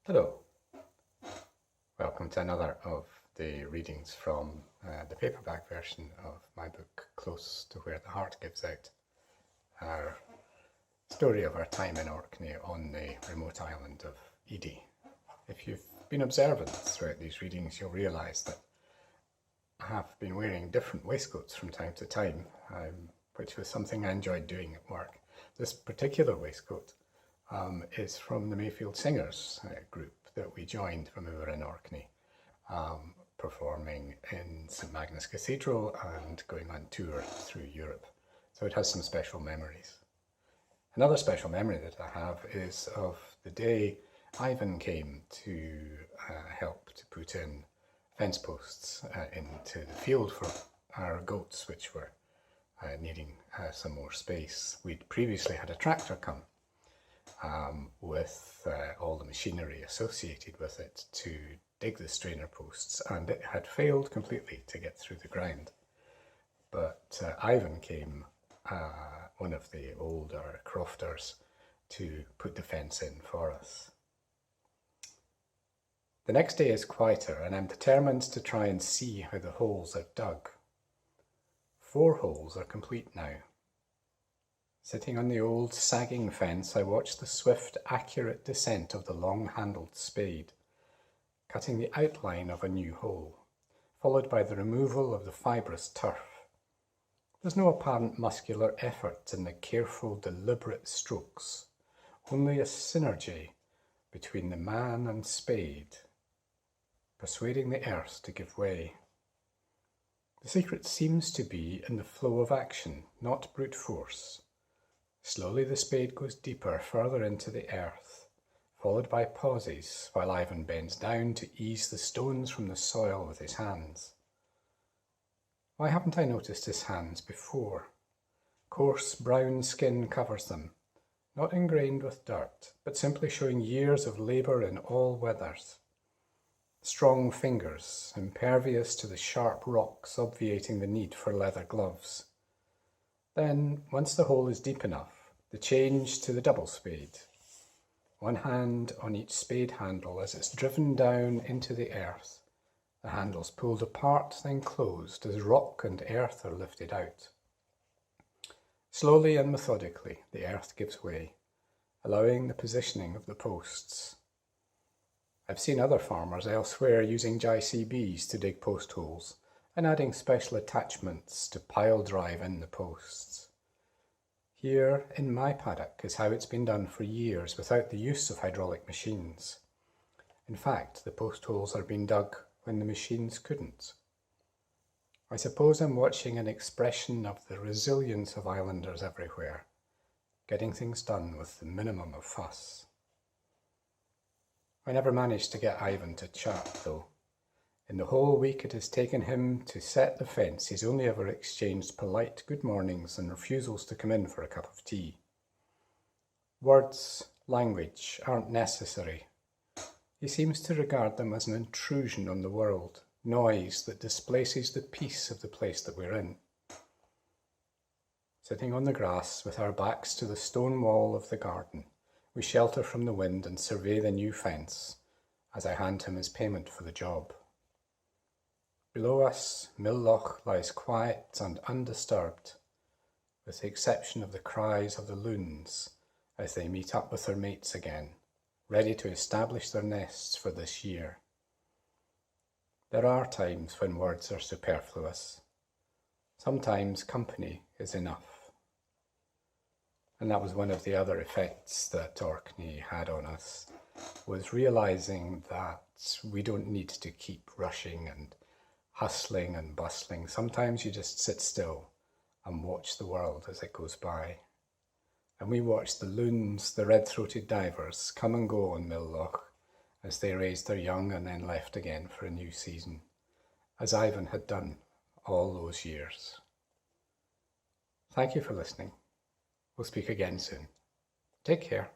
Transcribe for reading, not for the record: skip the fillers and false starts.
Hello, welcome to another of the readings from the paperback version of my book, Close to Where the Heart Gives Out, our story of our time in Orkney on the remote island of Edie. If you've been observant throughout these readings, you'll realise that I have been wearing different waistcoats from time to time, which was something I enjoyed doing at work. This particular waistcoat is from the Mayfield Singers group that we joined when we were in Orkney, performing in St Magnus Cathedral and going on tour through Europe. So it has some special memories. Another special memory that I have is of the day Ivan came to help to put in fence posts into the field for our goats, which were needing some more space. We'd previously had a tractor come with all the machinery associated with it to dig the strainer posts, and it had failed completely to get through the ground. But Ivan came, one of the older crofters, to put the fence in for us. The next day is quieter, and I'm determined to try and see how the holes are dug. 4 holes are complete now. Sitting on the old sagging fence, I watch the swift, accurate descent of the long-handled spade, cutting the outline of a new hole, followed by the removal of the fibrous turf. There's no apparent muscular effort in the careful, deliberate strokes, only a synergy between the man and spade, persuading the earth to give way. The secret seems to be in the flow of action, not brute force. Slowly the spade goes deeper, further into the earth, followed by pauses while Ivan bends down to ease the stones from the soil with his hands. Why haven't I noticed his hands before? Coarse brown skin covers them, not ingrained with dirt, but simply showing years of labour in all weathers. Strong fingers, impervious to the sharp rocks, obviating the need for leather gloves. Then, once the hole is deep enough, the change to the double spade. One hand on each spade handle as it's driven down into the earth. The handles pulled apart, then closed as rock and earth are lifted out. Slowly and methodically, the earth gives way, allowing the positioning of the posts. I've seen other farmers elsewhere using JCBs to dig post holes, and adding special attachments to pile drive in the posts. Here, in my paddock, is how it's been done for years without the use of hydraulic machines. In fact, the post holes are being dug when the machines couldn't. I suppose I'm watching an expression of the resilience of islanders everywhere, getting things done with the minimum of fuss. I never managed to get Ivan to chat, though. In the whole week it has taken him to set the fence, he's only ever exchanged polite good mornings and refusals to come in for a cup of tea. Words, language, aren't necessary. He seems to regard them as an intrusion on the world, noise that displaces the peace of the place that we're in. Sitting on the grass with our backs to the stone wall of the garden, we shelter from the wind and survey the new fence as I hand him his payment for the job. Below us, Millloch lies quiet and undisturbed, with the exception of the cries of the loons as they meet up with their mates again, ready to establish their nests for this year. There are times when words are superfluous. Sometimes company is enough. And that was one of the other effects that Orkney had on us, was realising that we don't need to keep rushing and hustling and bustling. Sometimes you just sit still and watch the world as it goes by. And we watched the loons, the red-throated divers, come and go on Millloch as they raised their young and then left again for a new season, as Ivan had done all those years. Thank you for listening. We'll speak again soon. Take care.